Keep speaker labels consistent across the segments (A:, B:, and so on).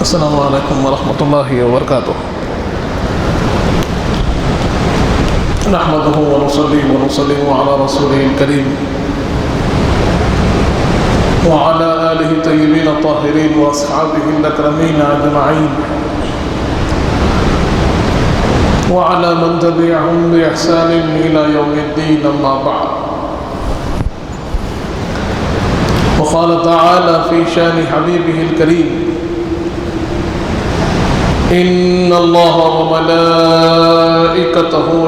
A: السلام علیکم ورحمۃ اللہ وبرکاتہ۔ نحمده ونصلي ونسلم على رسوله الكريم وعلى آله الطيبين الطاهرين وأصحابه الأكرمين أجمعين وعلى من تبعهم بإحسان إلى يوم الدين، أما بعد، وقال تعالى في شان حبيبه الكريم: إن الله وملائكته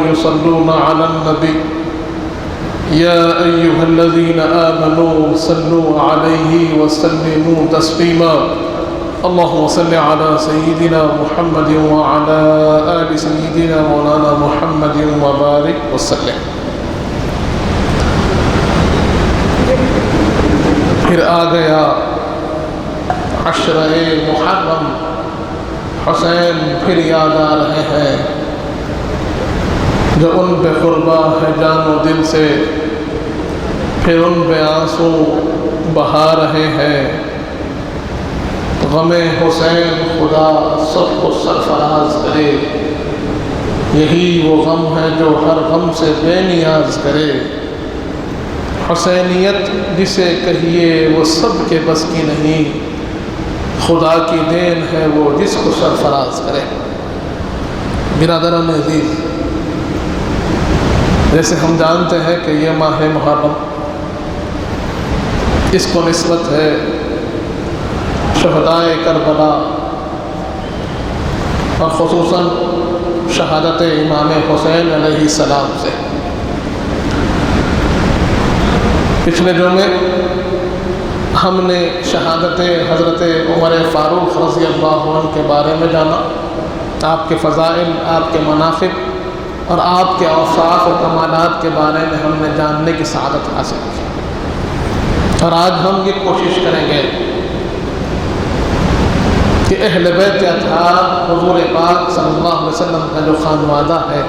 A: يصلون على النبي يا أيها الذين آمنوا صلوا عليه وسلموا تسليما اللهم صل على سيدنا محمد وعلى آل سيدنا مولانا محمد وبارك وسلم۔ پھر آ گیا عشرہ محرم، حسین پھر یاد آ رہے ہیں جو ان پہ قربا ہے جان و دل سے، پھر ان پہ آنسو بہا رہے ہیں۔ غم حسین خدا سب کو سرفراز کرے، یہی وہ غم ہے جو ہر غم سے بے نیاز کرے۔ حسینیت جسے کہیے وہ سب کے بس کی نہیں، خدا کی دین ہے وہ جس کو سرفراز کرے۔ برادران عزیز، جیسے ہم جانتے ہیں کہ یہ ماہ محرم، اس کو نسبت ہے شہدائے کربلا اور خصوصاً شہادت امام حسین علیہ السلام سے۔ پچھلے جمعے ہم نے شہادت حضرت عمر فاروق رضی اللہ عنہ کے بارے میں جانا، آپ کے فضائل، آپ کے مناقب اور آپ کے اوصاف و کمالات کے بارے میں ہم نے جاننے کی سعادت حاصل کی، اور آج ہم یہ کوشش کریں گے کہ اہل بیت اطہار حضور پاک صلی اللہ علیہ وسلم کا جو خانوادہ ہے،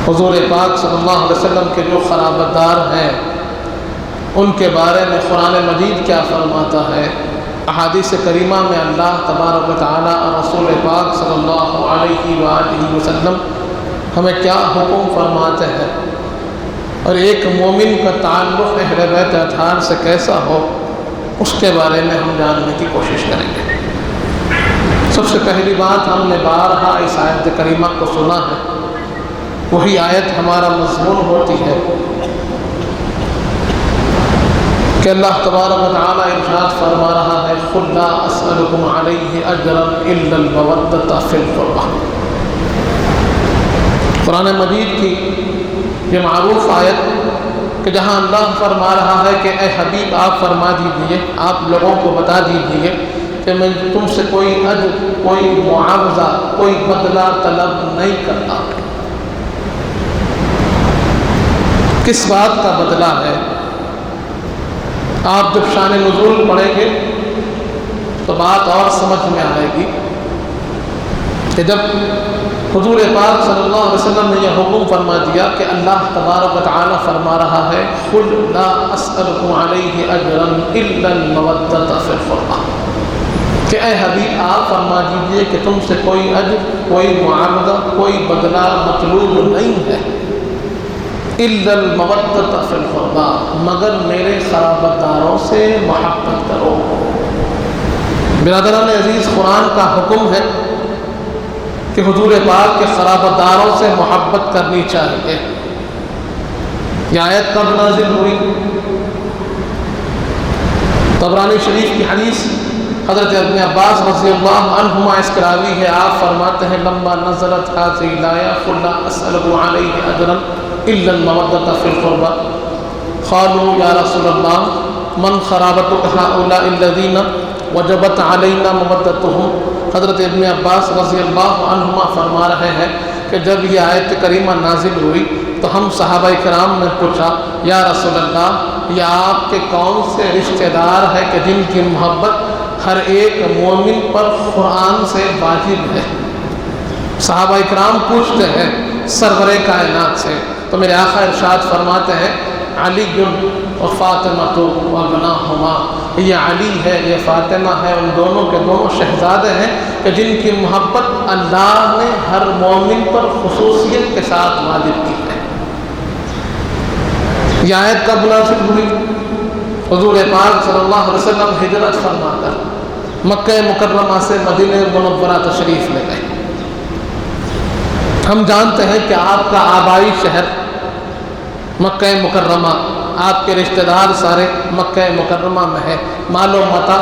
A: حضور پاک صلی اللہ علیہ وسلم کے جو قرابت دار ہیں، ان کے بارے میں قرآن مجید کیا فرماتا ہے، احادیث کریمہ میں اللہ تبارک و تعالیٰ اور رسول پاک صلی اللہ علیہ وآلہ وسلم ہمیں کیا حکم فرماتے ہیں، اور ایک مومن کا تعلق اہل بیت اطہار سے کیسا ہو، اس کے بارے میں ہم جاننے کی کوشش کریں گے۔ سب سے پہلی بات، ہم نے بارہا اس آیت کریمہ کو سنا ہے، وہی آیت ہمارا مضمون ہوتی ہے کہ اللہ تبارک و تعالیٰ ارشاد فرما رہا ہے: قُلْ لَا أَسْأَلُكُمْ عَلَيْهِ أَجْرًا إِلَّا الْمَوَدَّةَ فِي الْقُرْبَى۔ قرآن مجید کی یہ معروف آیت کہ جہاں اللہ فرما رہا ہے کہ اے حبیب آپ فرما دیجئے، آپ لوگوں کو بتا دیجئے کہ میں تم سے کوئی اجر، کوئی معاوضہ، کوئی بدلہ طلب نہیں کرتا۔ کس بات کا بدلہ ہے؟ آپ جب شان نزول پڑھیں گے تو بات اور سمجھ میں آئے گی کہ جب حضور پاک صلی اللہ علیہ وسلم نے یہ حکم فرما دیا کہ اللہ تبارک و تعالیٰ فرما رہا ہے: قُلْ لَا أَسْأَلُكُمْ عَلَيْهِ أَجْرًا إِلَّا الْمَوَدَّةَ فِي الْقُرْبَى، کہ اے حبیب آپ فرما دیجئے کہ تم سے کوئی اجر، کوئی معاوضہ، کوئی بدلہ مطلوب نہیں ہے، إِلَّا الْمَوَدَّةَ فِي الْقُرْبَى، مگر میرے قرابت داروں سے محبت کرو۔ برادران عزیز، قرآن کا حکم ہے کہ حضور پاک کے قرابت داروں سے محبت کرنی چاہیے۔ یہ آیت کب نازل ہوئی؟ طبرانی شریف کی حدیث حضرت ابن عباس رضی اللہ عنہما اس کے راوی ہے، آپ فرماتے ہیں: لما نزلت هذه الآية قل لا أسألكم عليه أجرا إلا المودة في القربى قالوا يا رسول الله من قرابتك هؤلاء الذين وجبت علينا مودتهم۔ حضرت ابن عباس رضی اللہ عنہما فرما رہے ہیں کہ جب یہ آیت کریمہ نازل ہوئی تو ہم صحابہ کرام نے پوچھا: یا رسول اللہ، یہ آپ کے کون سے رشتہ دار ہے کہ جن کی محبت ہر ایک مومن پر قرآن سے واجب ہے؟ صحابہ کرام پوچھتے ہیں سرور کائنات سے، تو میرے آقا ارشاد فرماتے ہیں: علی وفاطمۃ وابناہما، یہ علی ہے، یہ فاطمہ ہے، ان دونوں کے دونوں شہزادے ہیں کہ جن کی محبت اللہ نے ہر مومن پر خصوصیت کے ساتھ واجب کی ہے۔ یہ آیت کب نازل ہوئی؟ حضور پاک صلی اللہ علیہ وسلم ہجرت فرما کر مکہ مکرمہ سے مدینہ منورہ تشریف لے گئے۔ ہم جانتے ہیں کہ آپ کا آبائی شہر مکہ مکرمہ، آپ کے رشتہ دار سارے مکہ مکرمہ میں ہے، مال و متاع،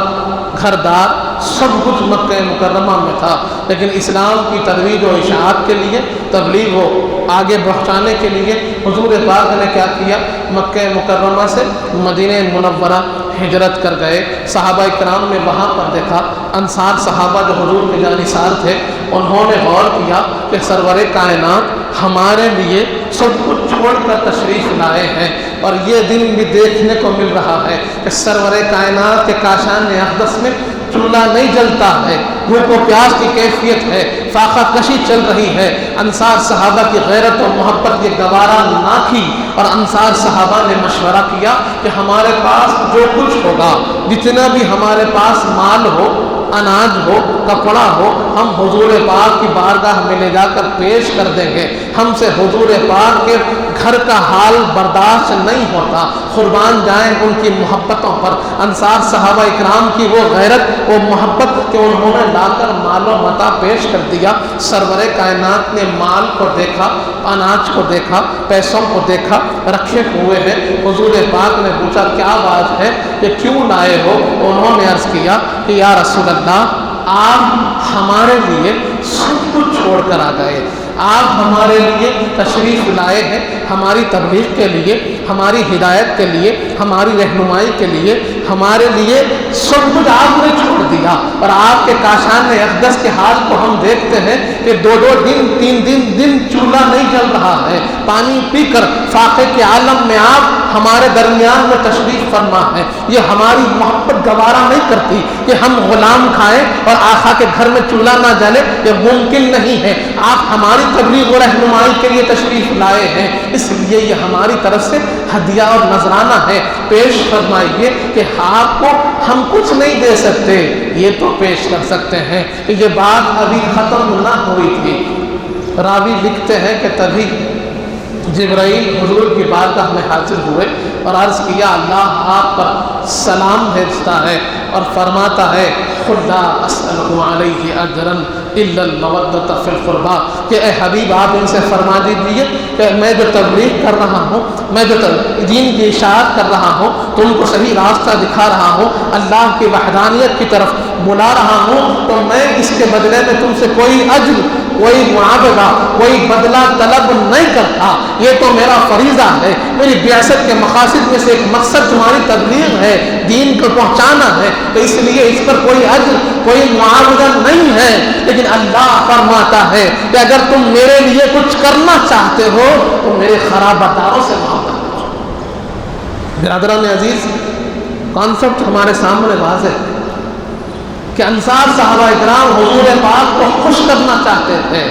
A: گھر دار، سب کچھ مکہ مکرمہ میں تھا، لیکن اسلام کی ترویج و اشاعت کے لیے، تبلیغ و آگے بڑھانے کے لیے حضور پاک نے کیا کیا؟ مکہ مکرمہ سے مدینہ منورہ ہجرت کر گئے۔ صحابہ کرام نے وہاں پر دیکھا، انصار صحابہ جو حضور کے جانثار تھے، انہوں نے غور کیا کہ سرور کائنات ہمارے لیے سب کچھ چھوڑ کر تشریف لائے ہیں، اور یہ دن بھی دیکھنے کو مل رہا ہے کہ سرور کائنات کے کاشان اقدس میں چولہا نہیں جلتا ہے، بھوک و پیاس کی کیفیت ہے، فاقہ کشی چل رہی ہے۔ انصار صحابہ کی غیرت و محبت یہ گوارا نہ کی، اور انصار صحابہ نے مشورہ کیا کہ ہمارے پاس جو کچھ ہوگا، جتنا بھی ہمارے پاس مال ہو، اناج ہو، کپڑا ہو، ہم حضور پاک کی بارگاہ میں لے جا کر پیش کر دیں گے۔ ہم سے حضور پاک کے گھر کا حال برداشت نہیں ہوتا، قربان جائیں ان کی محبتوں پر۔ انصار صحابہ اکرام کی وہ غیرت، وہ محبت کہ انہوں نے لا کر مال و متاع پیش کر دیا۔ سرور کائنات نے مال کو دیکھا، اناج کو دیکھا، پیسوں کو دیکھا، رکھے ہوئے ہیں۔ حضور پاک نے پوچھا کیا بات ہے، یہ کیوں لائے ہو؟ انہوں نے عرض کیا کہ یا رسول اللہ، آپ ہمارے لیے سب کچھ چھوڑ کر آ گئے، آپ ہمارے لیے تشریف لائے ہیں، ہماری تبلیغ کے لیے، ہماری ہدایت کے لیے، ہماری رہنمائی کے لیے، ہمارے لیے سب کچھ آپ نے چھوڑ دیا، اور آپ کے کاشان اقدس کے حال کو ہم دیکھتے ہیں کہ دو دن تین دن چولہا نہیں جل رہا ہے، پانی پی کر فاقے کے عالم میں آپ ہمارے درمیان میں تشریف فرما ہے۔ یہ ہماری محبت گوارا نہیں کرتی کہ ہم غلام کھائیں اور آقا کے گھر میں چولہا نہ جلے، یہ ممکن نہیں ہے۔ آپ ہماری تبلیغ و رہنمائی کے لیے تشریف لائے ہیں، اس لیے یہ ہماری طرف سے ہدیہ اور نذرانہ ہے، پیش فرمائیے کہ آپ کو ہم کچھ نہیں دے سکتے، یہ تو پیش کر سکتے ہیں۔ یہ بات ابھی ختم نہ ہوئی تھی، راوی لکھتے ہیں کہ تبھی جبرائیل حضور کی بارگاہ میں حاضر ہوئے اور عرض کیا اللہ آپ پر سلام بھیجتا ہے اور فرماتا ہے خُلْ لَا أَسْأَلُكُمْ عَلَيْهِ أَجْرًا إِلَّا الْمَوَدَّةَ فِي الْقُرْبَى، کہ اے حبیب آپ ان سے فرما دیجیے کہ میں جو تبلیغ کر رہا ہوں، میں جو دین کی اشاعت کر رہا ہوں، تم کو صحیح راستہ دکھا رہا ہوں، اللہ کی وحدانیت کی طرف بلا رہا ہوں، تو میں اس کے بدلے میں تم سے کوئی اجر، کوئی معاوضہ، کوئی بدلہ طلب نہیں کرتا، یہ تو میرا فریضہ ہے، میری بعثت کے مقاصد میں سے ایک مقصد تمہاری تبلیغ ہے، دین کو پہنچانا ہے، تو اس لیے اس پر کوئی اجر، کوئی معاوضہ نہیں ہے۔ لیکن اللہ فرماتا ہے کہ اگر تم میرے لیے کچھ کرنا چاہتے ہو تو میرے خرابتاروں سے محبت کرو۔ برادران عزیز، کانسیپٹ ہمارے سامنے واضح ہے کہ انصار صحابہ اکرام حضور پاک کو خوش کرنا چاہتے تھے،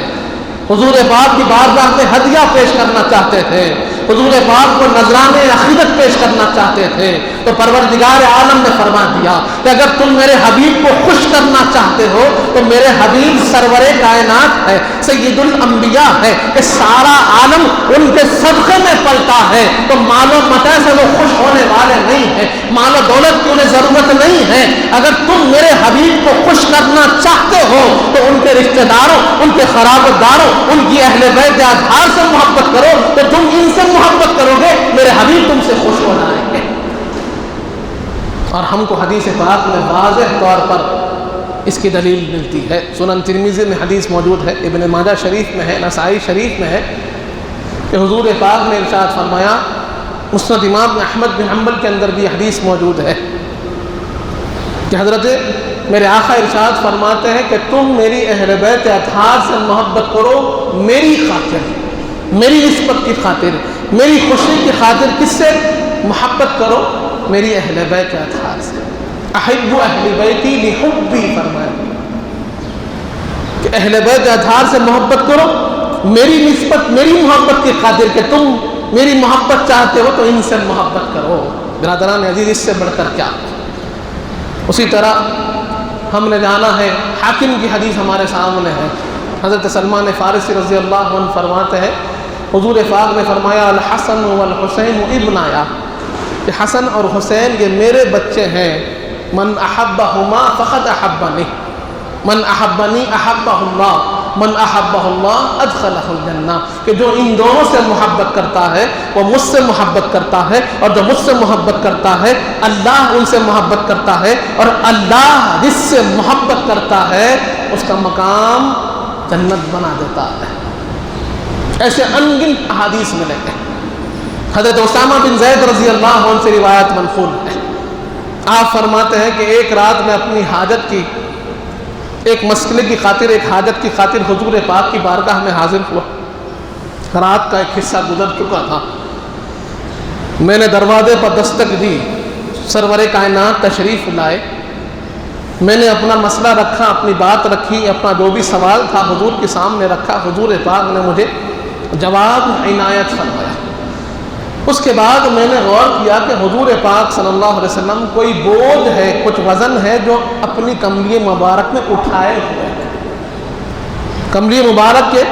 A: حضور پاک کی بارگاہ میں ہدیہ پیش کرنا چاہتے تھے، حضور پاک کو نذرانے عقیدت پیش کرنا چاہتے تھے، تو پروردگار عالم نے فرما دیا کہ اگر تم میرے حبیب کو خوش کرنا چاہتے ہو تو میرے حبیب سرور کائنات ہے، سید الانبیاء ہے، کہ سارا عالم ان کے صدقے میں پلتا ہے، تو مال و متاع سے وہ خوش ہونے والے نہیں ہیں، مال و دولت کی انہیں ضرورت نہیں ہے۔ اگر تم میرے حبیب کو خوش کرنا چاہتے ہو تو ان کے رشتہ داروں، ان کے خرابتداروں، ان کی اہل بیت اطہار سے محبت کرو، تو تم ان سے محبت کرو گے، میرے حبیب تم سے خوش ہو جائیں گے۔ اور ہم کو حدیث پاک میں واضح طور پر اس کی دلیل ملتی ہے، سنن ترمذی میں حدیث موجود ہے، ابن ماجہ شریف میں ہے، نسائی شریف میں ہے کہ حضور پاک نے ارشاد فرمایا، مسند امام احمد بن حنبل کے اندر بھی حدیث موجود ہے کہ حضرت میرے آقا ارشاد فرماتے ہیں کہ تم میری اہل بیت اطہار سے محبت کرو میری خاطر، میری نسبت کی خاطر، میری خوشی کی خاطر۔ کس سے محبت کرو؟ میری اہل بیت اطہار سے۔ احب اہل بیتی لحبی، فرمایا کہ اہل بیت اطہار سے محبت کرو میری نسبت، میری محبت کی خاطر، کہ تم میری محبت چاہتے ہو تو ان سے محبت کرو۔ برادران عزیز اس سے بڑھ کر کیا؟ اسی طرح ہم نے جانا ہے، حاکم کی حدیث ہمارے سامنے ہے، حضرت سلمان فارسی رضی اللہ عنہ فرماتے ہیں حضور پاک نے فرمایا الحسن والحسین ابنایا، کہ حسن اور حسین یہ میرے بچے ہیں، من احبہما فقد احبنی، من احبنی احبہ اللہ، من احبہ اللہ ادخلہ الجنہ، کہ جو ان دونوں سے محبت کرتا ہے وہ مجھ سے محبت کرتا ہے، اور جو مجھ سے محبت کرتا ہے اللہ ان سے محبت کرتا ہے، اور اللہ جس سے محبت کرتا ہے اس کا مقام جنت بنا دیتا ہے۔ ایسے انگنت احادیث ملیں گے۔ حضرت اسامہ بن زید رضی اللہ عنہ سے روایت منقول ہے، آپ فرماتے ہیں کہ ایک رات میں اپنی حاجت کی، ایک مسئلے کی خاطر، ایک حاجت کی خاطر حضور پاک کی بارگاہ میں حاضر ہوا۔ رات کا ایک حصہ گزر چکا تھا، میں نے دروازے پر دستک دی، سرور کائنات تشریف لائے، میں نے اپنا مسئلہ رکھا، اپنی بات رکھی، اپنا جو بھی سوال تھا حضور کے سامنے رکھا، حضور پاک نے مجھے جواب عنایت فرمایا۔ اس کے بعد میں نے غور کیا کہ حضور پاک صلی اللہ علیہ وسلم کوئی بوجھ ہے، کچھ وزن ہے جو اپنی کملی مبارک میں اٹھائے ہوئے ہیں۔ کملی مبارک کے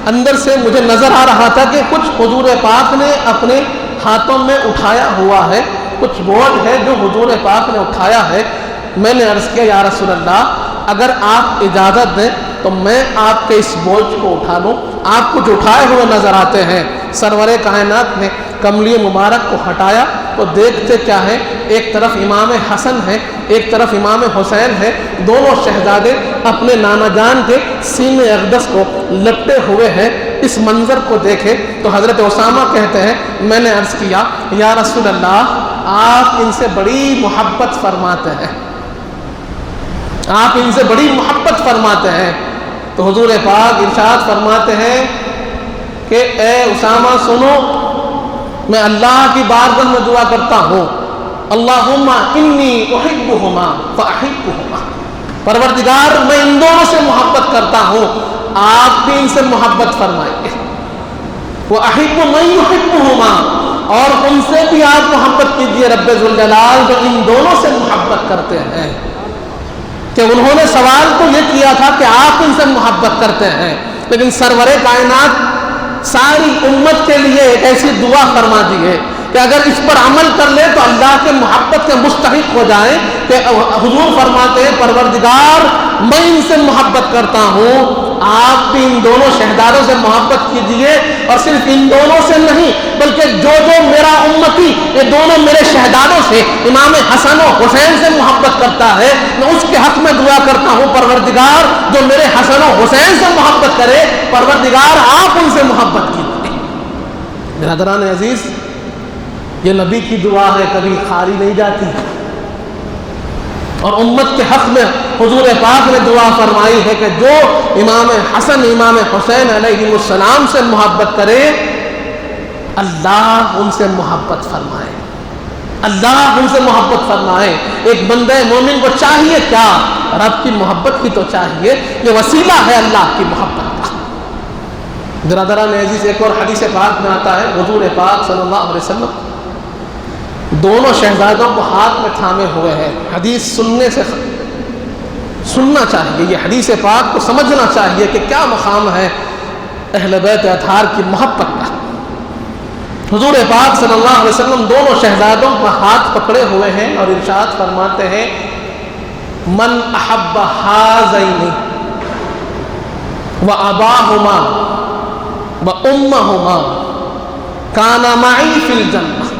A: اندر سے مجھے نظر آ رہا تھا کہ کچھ حضور پاک نے اپنے ہاتھوں میں اٹھایا ہوا ہے، کچھ بوجھ ہے جو حضور پاک نے اٹھایا ہے۔ میں نے عرض کیا یا رسول اللہ اگر آپ اجازت دیں تو میں آپ کے اس بوجھ کو اٹھا لوں، آپ کچھ اٹھائے ہوئے نظر آتے ہیں۔ سرور کائنات نے کملی مبارک کو ہٹایا تو دیکھتے کیا ہے، ایک طرف امام حسن ہے، ایک طرف امام حسین ہے، دونوں شہزادے اپنے نانا جان کے سینے اقدس کو لپٹے ہوئے ہیں۔ اس منظر کو دیکھے تو حضرت اسامہ کہتے ہیں میں نے عرض کیا یا رسول اللہ آپ ان سے بڑی محبت فرماتے ہیں، آپ ان سے بڑی محبت فرماتے ہیں۔ تو حضور پاک ارشاد فرماتے ہیں کہ اے اسامہ سنو، میں اللہ کی بارگاہ میں دعا کرتا ہوں اللہم انی احبہما فاحبہما، پروردگار میں ان دونوں سے محبت کرتا ہوں، آپ بھی ان سے محبت فرمائیے۔ وَأَحِبُّ مَن يُحِبُّهُمَا، اور ان سے بھی آپ محبت کیجیے رب ذوالجلال جو ان دونوں سے محبت کرتے ہیں۔ کہ انہوں نے سوال تو یہ کیا تھا کہ آپ ان سے محبت کرتے ہیں، لیکن سرور کائنات ساری امت کے لیے ایک ایسی دعا فرما دیے کہ اگر اس پر عمل کر لے تو اللہ کے محبت کے مستحق ہو جائیں۔ کہ حضور فرماتے ہیں پروردگار میں ان سے محبت کرتا ہوں، آپ بھی ان دونوں شہزادوں سے محبت کیجئے، اور صرف ان دونوں سے نہیں بلکہ جو میرا امتی یہ دونوں میرے شہزادوں سے امام حسن و حسین سے محبت کرتا ہے، میں اس کے حق میں دعا کرتا ہوں پروردگار جو میرے حسن و حسین سے محبت کرے پروردگار آپ ان سے محبت کیجئے۔ برادران عزیز یہ نبی کی دعا ہے، کبھی خالی نہیں جاتی، اور امت کے حق میں حضور پاک نے دعا فرمائی ہے کہ جو امام حسن امام حسین علیہ السلام سے محبت کرے اللہ ان سے محبت فرمائے، اللہ ان سے محبت فرمائے۔ ایک بندہ مومن کو چاہیے کیا؟ رب کی محبت کی تو چاہیے، یہ وسیلہ ہے اللہ کی محبت کا۔ برادران عزیز ایک اور حدیث پاک میں آتا ہے حضور پاک صلی اللہ علیہ وسلم دونوں شہزادوں کو ہاتھ میں تھامے ہوئے ہیں۔ حدیث سننا چاہیے، یہ حدیث پاک کو سمجھنا چاہیے کہ کیا مقام ہے اہل بیت اطہار کی محبت کا۔ حضور پاک صلی اللہ علیہ وسلم دونوں شہزادوں کو ہاتھ پکڑے ہوئے ہیں اور ارشاد فرماتے ہیں من احب ہذین واباہما وامہما کان معی فی الجنہ۔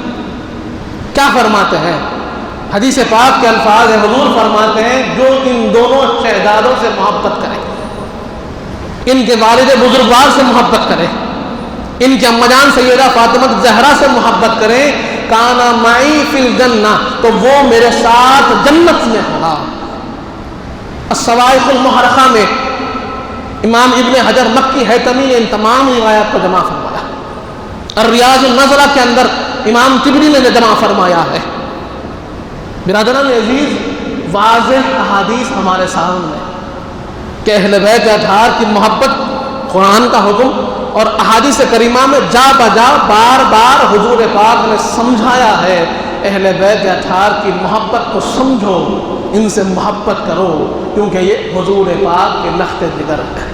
A: کیا فرماتے ہیں؟ حدیث پاک کے الفاظ ہیں، حضور فرماتے ہیں جو ان دونوں شہزادوں سے محبت کرے، ان کے والد بزرگوار سے محبت کرے، ان کی اما جان سیدہ فاطمہ زہرا سے محبت کرے، کانا معی فی الجنہ، تو وہ میرے ساتھ جنت میں ہوگا۔ الصواعق المحرقہ میں امام ابن حجر مکی حیتمی نے ان تمام روایات کو جمع فرمایا۔ الریاض النظرہ کے اندر امام طبری نے جمع فرمایا ہے۔ برادران عزیز واضح احادیث ہمارے سامنے کہ اہل بیت اطہار کی محبت قرآن کا حکم اور احادیث کریمہ میں جا بجا بار بار حضور پاک نے سمجھایا ہے اہل بیت اطہار کی محبت کو سمجھو، ان سے محبت کرو، کیونکہ یہ حضور پاک کے لخت جگر ہے۔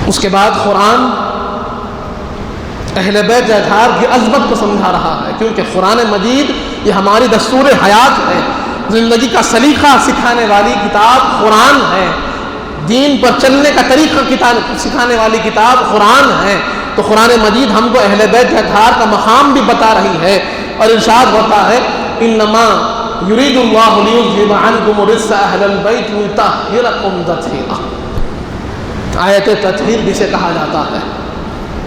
A: اس کے بعد قرآن اہل بیت اطہار کی عظمت کو سمجھا رہا ہے، کیونکہ قرآن مجید یہ ہماری دستور حیات ہے، زندگی کا سلیقہ سکھانے والی کتاب قرآن ہے، دین پر چلنے کا طریقہ سکھانے والی کتاب قرآن ہے۔ تو قرآن مجید ہم کو اہل بیت اطہار کا مقام بھی بتا رہی ہے، اور ارشاد ہوتا ہے انما یرید اللہ لیذھب عنکم الرجس اہل البیت ویطہرکم تطہیرا۔ آیت تطہیر جسے کہا جاتا ہے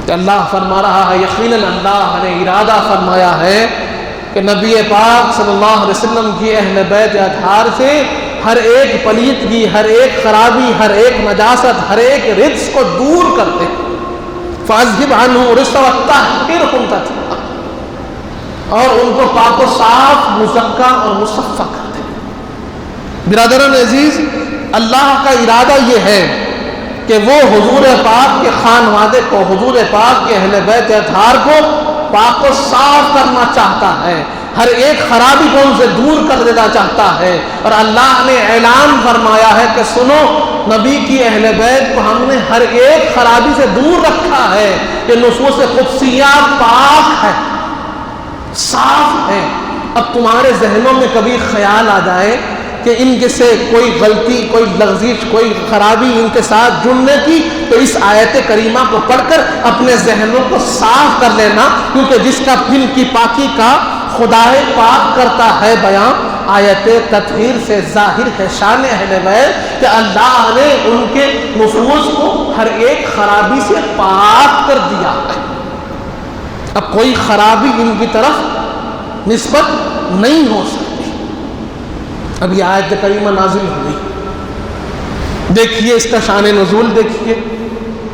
A: کہ اللہ فرما رہا ہے، یقیناً اللہ نے ارادہ فرمایا ہے کہ نبی پاک صلی اللہ علیہ وسلم کی اہل بیت اطہار سے ہر ایک پلیدگی، ہر ایک خرابی، ہر ایک نجاست، ہر ایک رجس کو دور کر دے۔ فَأَذْهِبْ عَنْهُمُ الرِّجْسَ وَطَهِّرْهُمْ تَطْهِيرًا، اور ان کو پاک و صاف، مزکا اور مصفا کر دے۔ برادران عزیز، اللہ کا ارادہ یہ ہے کہ وہ حضور پاک کے خانوادے کو، حضور پاک کے اہل بیت اطہار کو پاک و صاف کرنا چاہتا ہے، ہر ایک خرابی کو ان سے دور کر دینا چاہتا ہے۔ اور اللہ نے اعلان فرمایا ہے کہ سنو، نبی کی اہل بیت کو ہم نے ہر ایک خرابی سے دور رکھا ہے، کہ نصوص قدسیہ پاک ہے، صاف ہے۔ اب تمہارے ذہنوں میں کبھی خیال آ جائے کہ ان کے سے کوئی غلطی، کوئی لغزش، کوئی خرابی ان کے ساتھ جڑنے کی، تو اس آیت کریمہ کو پڑھ کر اپنے ذہنوں کو صاف کر لینا، کیونکہ جس کا دل کی پاکی کا خدا پاک کرتا ہے بیان، آیت تطہیر سے ظاہر ہے شان اہل بیت کہ اللہ نے ان کے نفوس کو ہر ایک خرابی سے پاک کر دیا ہے۔ اب کوئی خرابی ان کی طرف نسبت نہیں ہو سکتی۔ اب یہ آیت کریمہ نازل ہوئی، دیکھیے اس کا شان نزول دیکھیے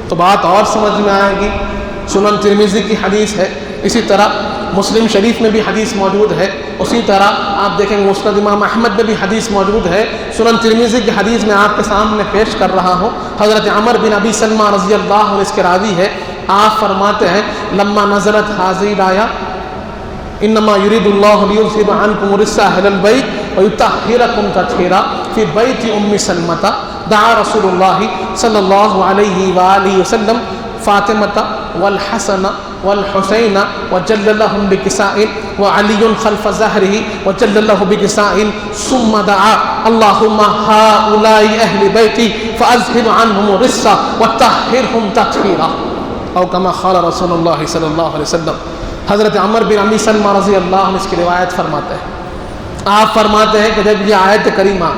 A: تو بات اور سمجھ میں آئے گی۔ سنن ترمذی کی حدیث ہے، اسی طرح مسلم شریف میں بھی حدیث موجود ہے، اسی طرح آپ دیکھیں گے مسند امام احمد میں بھی حدیث موجود ہے۔ سنن ترمذی کی حدیث میں آپ کے سامنے پیش کر رہا ہوں، حضرت عمر بن ابی سلمہ رضی اللہ عنہ اس کے راوی ہے، آپ فرماتے ہیں لما نزلت حاضر آیا انما یرید اللہ لیذھب عنکم الرجس اہل البیت ویطہرکم تطہیرا فی بیت ام سلمۃ دعا رسول اللہ صلی اللہ علیہ وآلہ وسلم فاطمۃ والحسن والحسین وجللهم بکساء وعلی خلف ظہرہ وجللہ بکساء ثم دعا اللہم ہؤلاء اہل بیتی فاذھب عنہم الرجس وطہرہم تطہیرا، او کما قال رسول اللہ صلی اللہ علیہ وسلم۔ حضرت عمر بن ابی سلمہ رضی اللہ عنہ اس کی روایت فرماتے ہیں، آپ فرماتے ہیں کہ جب یہ آیت کریمہ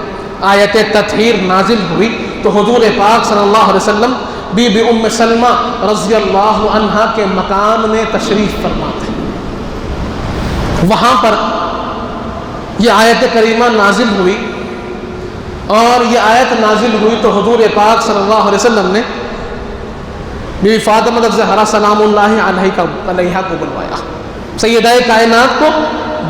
A: آیت تطہیر نازل ہوئی تو حضور پاک صلی اللہ علیہ وسلم بی بی ام سلمہ رضی اللہ عنہا کے مقام میں تشریف فرماتے ہیں، وہاں پر یہ آیت کریمہ نازل ہوئی، اور یہ آیت نازل ہوئی تو حضور پاک صلی اللہ علیہ وسلم نے بی بی فاطمہ الزہرا سلام اللہ علیہا کو بلوایا، سیدہ کائنات کو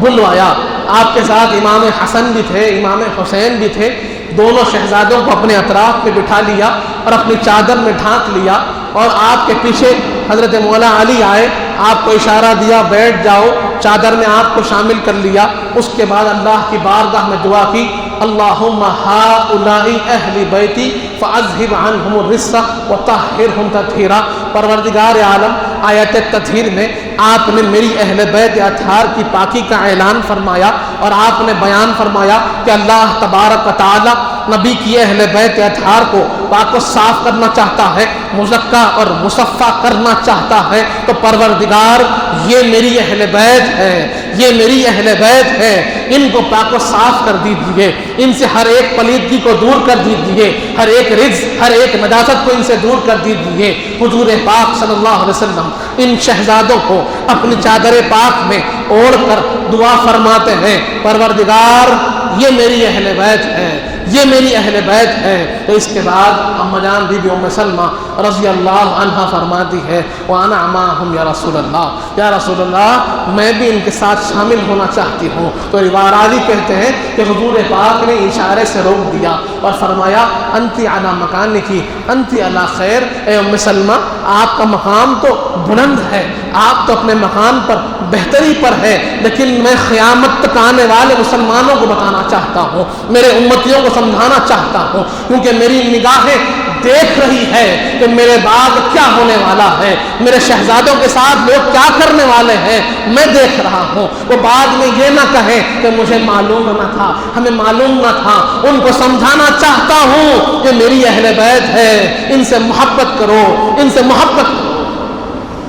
A: بلوایا۔ آپ کے ساتھ امام حسن بھی تھے، امام حسین بھی تھے، دونوں شہزادوں کو اپنے اطراف میں بٹھا لیا اور اپنی چادر میں ڈھانک لیا، اور آپ کے پیچھے حضرت مولا علی آئے، آپ کو اشارہ دیا بیٹھ جاؤ، چادر میں آپ کو شامل کر لیا۔ اس کے بعد اللہ کی بارگاہ میں دعا کی، اللہم ہؤلاء اہل بیتی فاذھب عنہم الرجس وطہرہم تطہیرا۔ پروردگار عالم، آیت تطہیر میں آپ نے میری اہل بیت اطہار کی پاکی کا اعلان فرمایا، اور آپ نے بیان فرمایا کہ اللہ تبارک و تعالی نبی کی اہل بیت اطہار کو پاک و صاف کرنا چاہتا ہے، مزکا اور مصفا کرنا چاہتا ہے۔ تو پروردگار یہ میری اہل بیت ہے، یہ میری اہل بیت ہے، ان کو پاک و صاف کر دیجیے، ان سے ہر ایک پلیدگی کو دور کر دیجیے، ہر ایک رجس، ہر ایک نجاست کو ان سے دور کر دیجیے۔ حضور پاک صلی اللہ علیہ وسلم ان شہزادوں کو اپنی چادر پاک میں اوڑھ کر دعا فرماتے ہیں، پروردگار یہ میری اہل بیت ہے، یہ میری اہل بیت ہے۔ تو اس کے بعد اما جان بی بی ام سلمہ رضی اللہ عنہ فرماتی ہے وَأَنَا مَعَهُمْ یا رسول اللہ، یا رسول اللہ میں بھی ان کے ساتھ شامل ہونا چاہتی ہوں۔ تو راوی کہتے ہیں کہ حضور پاک نے اشارے سے روک دیا اور فرمایا انتی علی مکانکی انتی علی خیر، اے ام سلمہ آپ کا مقام تو بلند ہے، آپ تو اپنے مقام پر بہتری پر ہے، لیکن میں قیامت تک آنے والے مسلمانوں کو بتانا چاہتا ہوں، میرے امتیوں کو سمجھانا چاہتا ہوں، کیونکہ میری نگاہیں دیکھ رہی ہے کہ میرے بعد کیا ہونے والا ہے، میرے شہزادوں کے ساتھ لوگ کیا کرنے والے ہیں، میں دیکھ رہا ہوں۔ وہ بعد میں یہ نہ کہے کہ مجھے معلوم نہ تھا، ہمیں معلوم نہ تھا، ان کو سمجھانا چاہتا ہوں کہ میری اہل بیت ہے، ان سے محبت کرو، ان سے محبت کرو۔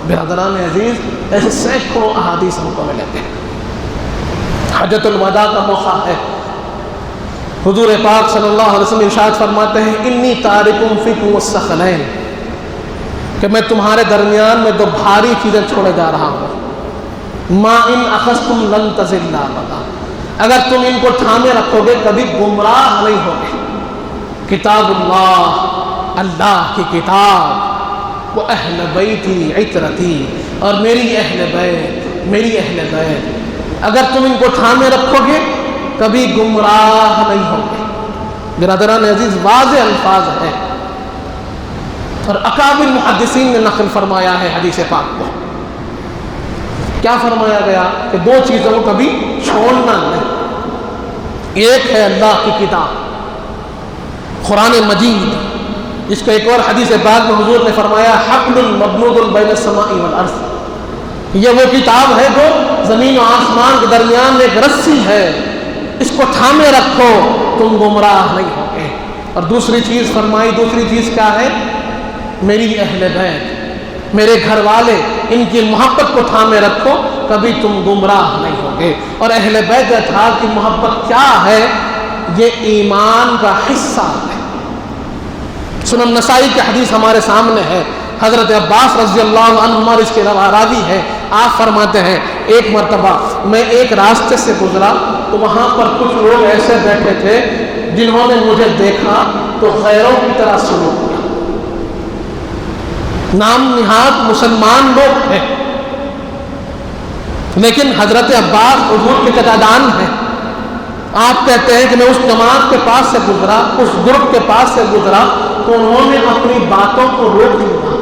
A: برادران عزیز، ایسے سینکڑوں احادیث ہم کو ملتے ہیں۔ حجۃ الوداع کا موقع ہے، حضور پاک صلی اللہ علیہ وسلم ارشاد فرماتے ہیں انی تارکم فیکم الثقلین، کہ میں تمہارے درمیان میں دو بھاری چیزیں چھوڑے جا رہا ہوں، ما ان اخذتم لن تضلوا ابدا، اگر تم ان کو تھامے رکھو گے کبھی گمراہ نہیں ہوگے۔ کتاب اللہ، اللہ کی کتاب، وہ اہل بیتی عترتی، اور میری اہل بیت، میری اہل بیت، اگر تم ان کو تھامے رکھو گے کبھی گمراہ نہیں ہوگے۔ برادران عزیز، واضح الفاظ ہے، اور اکابر محدثین نے نقل فرمایا ہے حدیث پاک کو۔ کیا فرمایا گیا کہ دو چیزوں کو کبھی چھوڑنا نہیں۔ ایک ہے اللہ کی کتاب، قرآن مجید، جس کو ایک اور حدیث پاک میں حضور نے فرمایا حبل ممدود بین السماء والارض، یہ وہ کتاب ہے جو زمین و آسمان کے درمیان ایک رسی ہے، اس کو تھامے رکھو تم گمراہ نہیں ہوگے۔ اور دوسری چیز فرمائی، دوسری چیز کیا ہے؟ میری اہل بیت، میرے گھر والے، ان کی محبت کو تھامے رکھو کبھی تم گمراہ نہیں ہوگے۔ اور اہل بیت اتحاد کی محبت کیا ہے؟ یہ ایمان کا حصہ ہے۔ سنن نسائی کی حدیث ہمارے سامنے ہے، حضرت عباس رضی اللہ عنہما اس کے راوی ہے، آپ فرماتے ہیں ایک مرتبہ میں ایک راستے سے گزرا تو وہاں پر کچھ لوگ ایسے بیٹھے تھے جنہوں نے مجھے دیکھا تو غیروں کی طرح سلوک کیا، نام نہاد مسلمان لوگ تھے، لیکن حضرت عباس حضور کے قدردان ہیں۔ آپ کہتے ہیں کہ میں اس جماعت کے پاس سے گزرا، اس گروپ کے پاس سے گزرا تو انہوں نے اپنی باتوں کو روک لیا،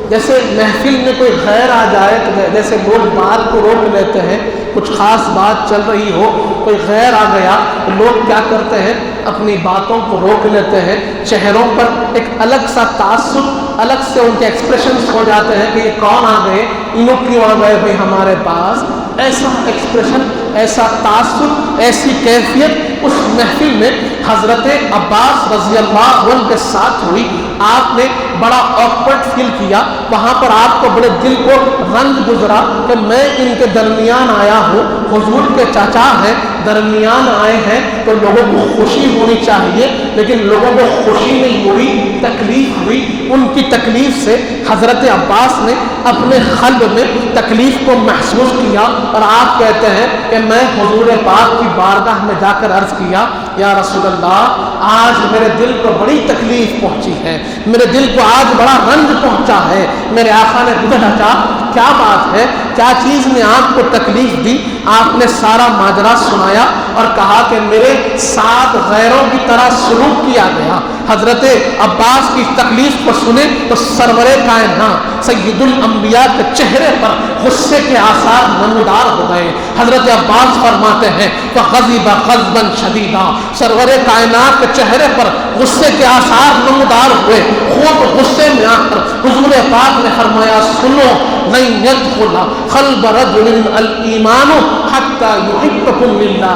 A: جیسے محفل میں کوئی غیر آ جائے تو جیسے لوگ بات کو روک لیتے ہیں، کچھ خاص بات چل رہی ہو، کوئی غیر آ گیا تو لوگ کیا کرتے ہیں؟ اپنی باتوں کو روک لیتے ہیں، چہروں پر ایک الگ سا تعصب، الگ سے ان کے ایکسپریشنز ہو جاتے ہیں کہ یہ کون آ گئے، انہوں کیوں آ گئے بھائی ہمارے پاس۔ ایسا ایکسپریشن، ایسا تعصب، ایسی کیفیت اس محفل میں حضرت عباس رضی اللہ عنہ کے ساتھ ہوئی۔ آپ نے بڑا آکورڈ فیل کیا، وہاں پر آپ کو بڑے دل کو رنج گزرا کہ میں ان کے درمیان آیا ہوں، حضور کے چاچا ہیں، درمیان آئے ہیں تو لوگوں کو خوشی ہونی چاہیے، لیکن لوگوں کو خوشی نہیں ہوئی، تکلیف ہوئی۔ ان کی تکلیف سے حضرت عباس نے اپنے قلب میں تکلیف کو محسوس کیا، اور آپ کہتے ہیں کہ میں حضور پاک کی بارگاہ میں جا کر عرض کیا یا رسول اللہ آج میرے دل کو بڑی تکلیف پہنچی ہے، میرے دل کو آج بڑا رنج پہنچا ہے۔ میرے آقا نے پوچھا کیا بات ہے، کیا چیز نے آپ کو تکلیف دی؟ آپ نے سارا ماجرا سنایا اور کہا کہ میرے ساتھ غیروں کی طرح سلوک کیا گیا۔ حضرت عباس کی تکلیف کو سنے تو سرور کائنات سید الانبیاء کے چہرے پر غصے کے آثار نمودار ہو گئے۔ حضرت عباس فرماتے ہیں فغضب غضبا شدیدا، سرور کائنات کے چہرے پر غصے کے آثار نمودار ہوئے، خود غصے میں آ کر حضور پاک نے فرمایا سنو لن يدخل قلب رجل الایمان حتی یحبکم للہ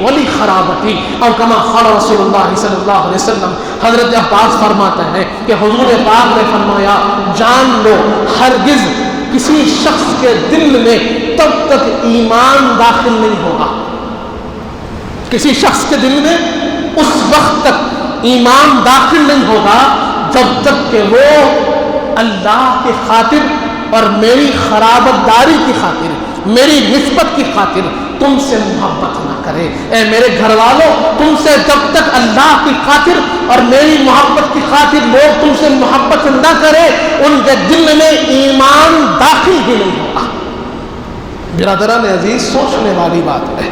A: ولخرابتی، اور کما قال رسول اللہ صلی اللہ علیہ وسلم۔ حضرت عباس فرماتے ہیں کہ حضور پاک نے فرمایا جان لو ہرگز کسی شخص کے دل میں تب تک ایمان داخل نہیں ہوگا، کسی شخص کے دل میں اس وقت تک ایمان داخل نہیں ہوگا جب تک کہ وہ اللہ کی خاطر اور میری خرابت داری کی خاطر، میری نسبت کی خاطر تم سے محبت نہ کرے۔ کرے۔ اے میرے گھر والوں، تم سے جب تک اللہ کی خاطر اور میری محبت کی خاطر لوگ تم سے محبت نہ کرے، ان کے دل میں ایمان داخل ہی نہیں ہوگا۔ برادران عزیز، سوچنے والی بات ہے،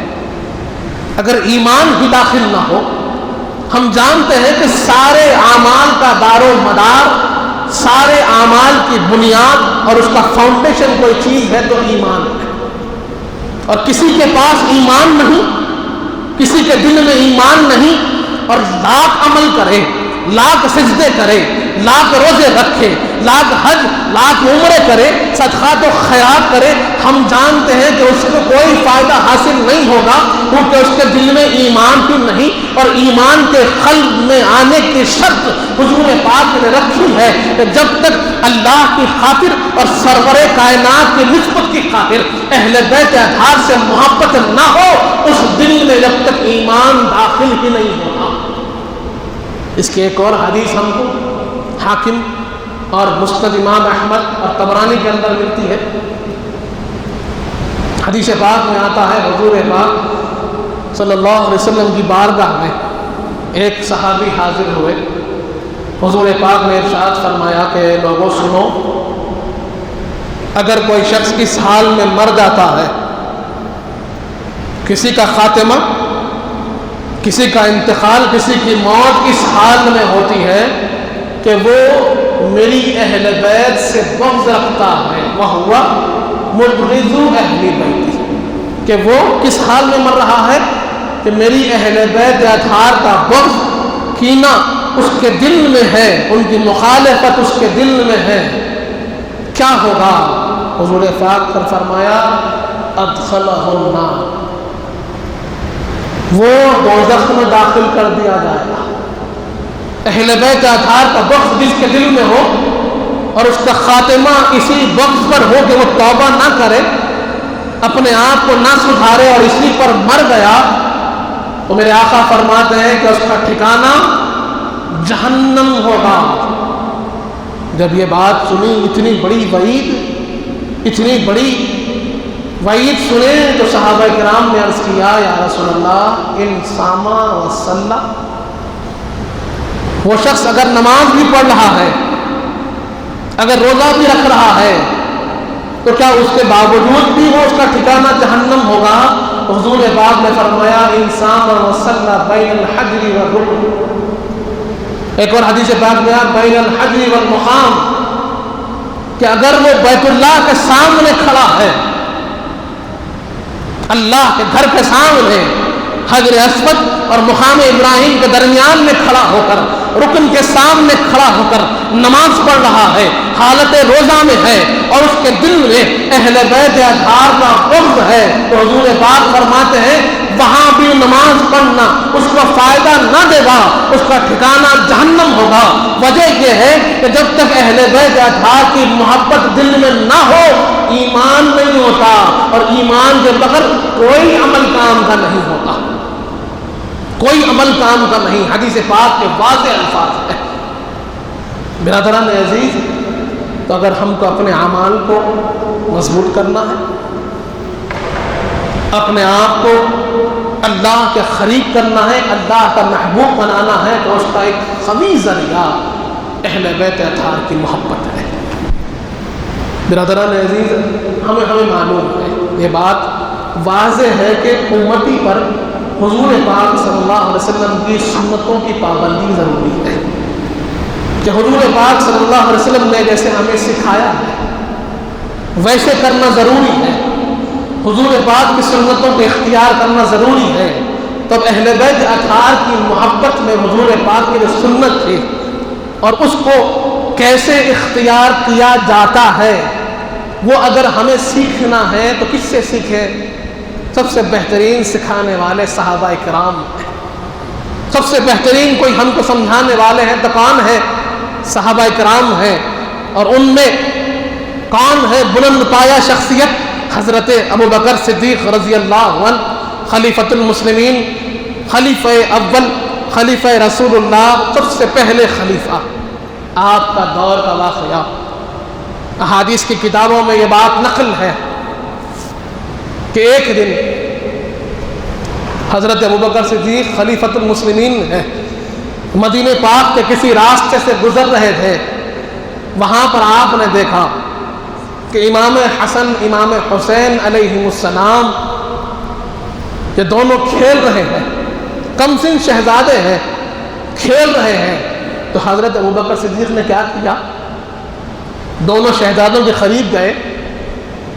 A: اگر ایمان ہی داخل نہ ہو، ہم جانتے ہیں کہ سارے اعمال کا دار و مدار، سارے اعمال کی بنیاد اور اس کا فاؤنڈیشن کوئی چیز ہے تو ایمان ہے۔ اور کسی کے پاس ایمان نہیں، کسی کے دل میں ایمان نہیں، اور لاکھ عمل کرے، لاکھ سجدے کرے، لاکھ روزے رکھے، لاکھ حج، لاکھ عمرے کرے، صدقات و خیرات کرے، ہم جانتے ہیں کہ اس کو کوئی فائدہ حاصل نہیں ہوگا، کیونکہ اس کے دل میں ایمان ہی نہیں۔ اور ایمان کے قلب میں آنے کی شرط حضور پاک نے رکھی ہے کہ جب تک اللہ کی خاطر اور سرور کائنات کی نسبت کی خاطر اہل بیت اطہار سے محبت نہ ہو، اس دل میں جب تک ایمان داخل ہی نہیں ہوگا۔ اس کی ایک اور حدیث ہم کو حاکم اور مسند امام احمد اور طبرانی کے اندر ملتی ہے۔ حدیث پاک میں آتا ہے، حضور پاک صلی اللہ علیہ وسلم کی بارگاہ میں ایک صحابی حاضر ہوئے۔ حضور پاک نے ارشاد فرمایا کہ لوگوں سنو، اگر کوئی شخص اس حال میں مر جاتا ہے، کسی کا خاتمہ، کسی کا انتقال، کسی کی موت اس حال میں ہوتی ہے کہ وہ میری اہل بیت سے بغض رکھتا ہے، وَهُوَ مُبْغِضُ أَهْلِ بَيْتِهِ، کہ وہ کس حال میں مر رہا ہے کہ میری اہل بیت اطہار کا بغض، کینہ اس کے دل میں ہے، ان کی مخالفت اس کے دل میں ہے، کیا ہوگا؟ حضور پاک پر فرمایا أَدْخَلَهُ النَّارَ، وہ دوزخ میں داخل کر دیا جائے گا۔ اہل بیت اطہار کا بغض جس کے دل میں ہو اور اس کا خاتمہ اسی بغض پر ہو کہ وہ توبہ نہ کرے، اپنے آپ کو نہ سدھارے اور اسی پر مر گیا، تو میرے آقا فرماتے ہیں کہ اس کا ٹھکانہ جہنم ہوگا۔ جب یہ بات سنی، اتنی بڑی وعید، اتنی بڑی وعید سنے تو صحابہ کرام نے عرض کیا، یا رسول اللہ، ان صاما و صلی، وہ شخص اگر نماز بھی پڑھ رہا ہے، اگر روزہ بھی رکھ رہا ہے، تو کیا اس کے باوجود بھی وہ اس کا ٹھکانہ جہنم ہوگا؟ حضور پاک نے فرمایا ان صام و صلی بین الحجر والرکن، ایک اور حدیث پاک میں بین الحجر والمقام، کہ اگر وہ بیت اللہ کے سامنے کھڑا ہے، اللہ کے گھر کے سامنے حجر اسود اور مقام ابراہیم کے درمیان میں کھڑا ہو کر، رکن کے سامنے کھڑا ہو کر نماز پڑھ رہا ہے، حالت روزہ میں ہے، اور اس کے دل میں اہل بیت اطہار کا بغض ہے، تو حضور پاک فرماتے ہیں وہاں بھی نماز پڑھنا اس کو فائدہ نہ دے گا، اس کا ٹھکانہ جہنم ہوگا۔ وجہ یہ ہے کہ جب تک اہل بیت اطہار کی محبت دل میں نہ ہو، ایمان نہیں ہوتا، اور ایمان کے بغیر کوئی عمل کام کا نہیں ہوتا، کوئی عمل کام کا نہیں۔ حدیث پاک کے واضح الفاظ ہیں۔ برادران عزیز، تو اگر ہم کو اپنے اعمال کو مضبوط کرنا ہے، اپنے آپ کو اللہ کے قریب کرنا ہے، اللہ کا محبوب بنانا ہے، تو اس کا ایک قوی ذریعہ اہل بیت اطہار کی محبت ہے۔ برادران عزیز، ہمیں معلوم ہے، یہ بات واضح ہے کہ امتی پر حضور پاک صلی اللہ علیہ وسلم کی سنتوں کی پابندی ضروری ہے، کہ حضور پاک صلی اللہ علیہ وسلم نے جیسے ہمیں سکھایا ہے ویسے کرنا ضروری ہے، حضور پاک کی سنتوں کو اختیار کرنا ضروری ہے۔ تب اہل بیت اطہار کی محبت میں حضور پاک کی جو سنت تھی اور اس کو کیسے اختیار کیا جاتا ہے، وہ اگر ہمیں سیکھنا ہے تو کس سے سیکھیں؟ سب سے بہترین سکھانے والے صحابہ کرام ہیں، سب سے بہترین کوئی ہم کو سمجھانے والے ہیں تو کون ہے؟ صحابہ کرام ہیں۔ اور ان میں کون ہے بلند پایہ شخصیت؟ حضرت ابو بکر صدیق رضی اللہ عنہ، خلیفۃ المسلمین، خلیفہ اول، خلیفہ رسول اللہ، سب سے پہلے خلیفہ، آپ کا دور کا واقعہ۔ احادیث کی کتابوں میں یہ بات نقل ہے کہ ایک دن حضرت ابوبکر صدیق خلیفۃ المسلمین ہیں، مدینہ پاک کے کسی راستے سے گزر رہے تھے، وہاں پر آپ نے دیکھا کہ امام حسن امام حسین علیہ السلام یہ دونوں کھیل رہے ہیں، کم سن شہزادے ہیں، کھیل رہے ہیں۔ تو حضرت ابوبکر صدیق نے کیا کیا؟ دونوں شہزادوں کے قریب گئے،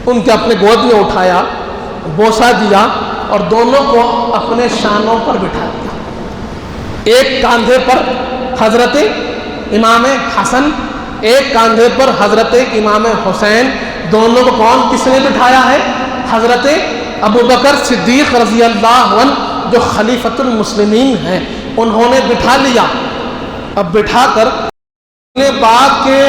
A: ان کے اپنے گود میں اٹھایا، بوسہ دیا اور دونوں کو اپنے شانوں پر بٹھا دیا۔ ایک کاندھے پر حضرت امام حسن، ایک کاندھے پر حضرت امام حسین، دونوں کو کس نے بٹھایا ہے؟ حضرت ابوبکر صدیق رضی اللہ عنہ جو خلیفۃ المسلمین ہیں، انہوں نے بٹھا لیا۔ اب بٹھا کر پاک کے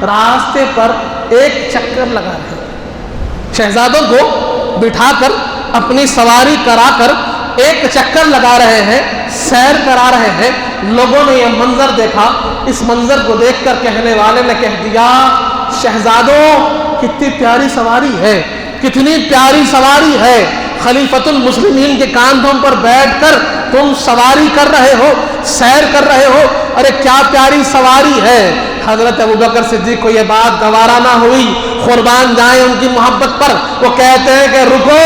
A: راستے پر ایک چکر لگا رہے ہیں، شہزادوں کو بٹھا کر اپنی سواری کرا کر ایک چکر لگا رہے ہیں، سیر کرا رہے ہیں۔ لوگوں نے یہ منظر دیکھا، اس منظر کو دیکھ کر کہنے والے نے کہہ دیا، شہزادوں کتنی پیاری سواری ہے، کتنی پیاری سواری ہے، خلیفۃ المسلمین کے کاندھوں پر بیٹھ کر تم سواری کر رہے ہو، سیر کر رہے ہو، ارے کیا پیاری سواری ہے۔ حضرت ابوبکر صدیق کو یہ بات گوارا نہ ہوئی، قربان جائیں ان کی محبت پر، وہ کہتے ہیں کہ رکو،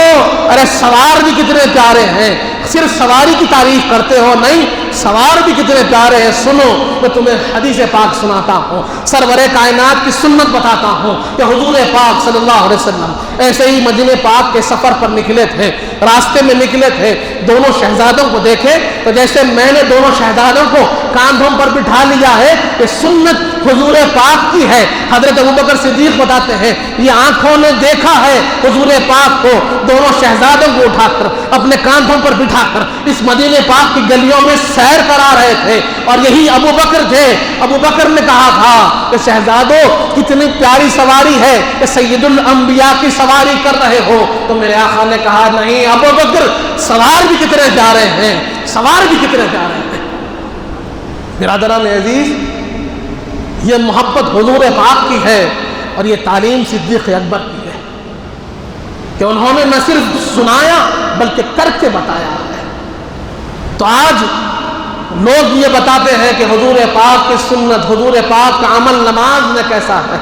A: ارے سوار بھی کتنے پیارے ہیں، صرف سواری کی تعریف کرتے ہو نہیں، سوار بھی کتنے پیارے ہیں۔ سنو، میں تمہیں حدیث پاک سناتا ہوں، سرور کائنات کی سنت بتاتا ہوں کہ حضور پاک صلی اللہ علیہ وسلم ایسے ہی مدینہ پاک کے سفر پر نکلے تھے، راستے میں نکلے تھے، دونوں شہزادوں کو دیکھے تو جیسے میں نے دونوں شہزادوں کو کاندھوں پر بٹھا لیا ہے، یہ سنت حضور پاک کی ہے۔ حضرت ابوبکر صدیق بتاتے ہیں یہ آنکھوں نے دیکھا ہے حضور پاک کو دونوں شہزادوں کو اٹھا کر اپنے کاندھوں پر بٹھا کر اس مدینہ پاک کی گلیوں میں سیر کرا رہے تھے، اور یہی ابوبکر تھے۔ ابوبکر نے کہا تھا کہ شہزادوں کتنی پیاری سواری ہے، کہ سید الانبیاء کی سواری کر رہے ہو۔ تو میرے آقا نے کہا نہیں ابوبکر، سوار بھی کتنے پیارے ہیں، سوار بھی کتنے پیارے ہیں۔ برادران عزیز، یہ محبت حضور پاک کی ہے اور یہ تعلیم صدیق اکبر کی ہے کہ انہوں نے نہ صرف سنایا بلکہ کر کے بتایا ہے۔ تو آج لوگ یہ بتاتے ہیں کہ حضور پاک کی سنت، حضور پاک کا عمل نماز میں کیسا ہے،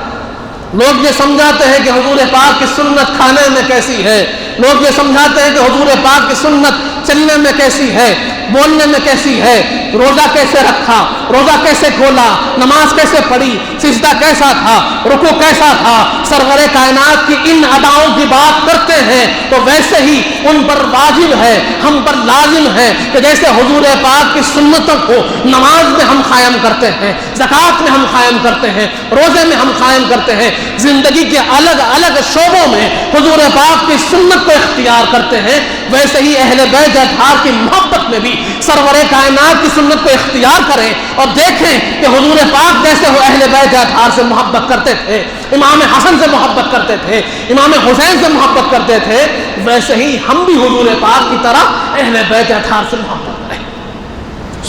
A: لوگ یہ سمجھاتے ہیں کہ حضور پاک کی سنت کھانے میں کیسی ہے، لوگ یہ سمجھاتے ہیں کہ حضور پاک کی سنت چلنے میں کیسی ہے، بولنے میں کیسی ہے، روزہ کیسے رکھا، روزہ کیسے کھولا، نماز کیسے پڑھی، سجدہ کیسا تھا، رکوع کیسا تھا، سرور کائنات کی ان اداؤں کی بات کرتے ہیں تو ویسے ہی ان پر واجب ہے، ہم پر لازم ہے کہ جیسے حضور پاک کی سنتوں کو نماز میں ہم قائم کرتے ہیں، زکوٰۃ میں ہم قائم کرتے ہیں، روزے میں ہم قائم کرتے ہیں، زندگی کے الگ الگ شعبوں میں حضور پاک کی سنت کو اختیار کرتے ہیں، ویسے ہی اہل بیت اطہار کی محبت میں بھی سرور کائنات کی سنت کو اختیار کریں اور دیکھیں کہ حضور پاک جیسے وہ اہل بیت اطہار سے محبت کرتے تھے، امام حسن سے محبت کرتے تھے، امام حسین سے محبت کرتے تھے، ویسے ہی ہم بھی حضور پاک کی طرح اہل بیت اطہار سے محبت کریں۔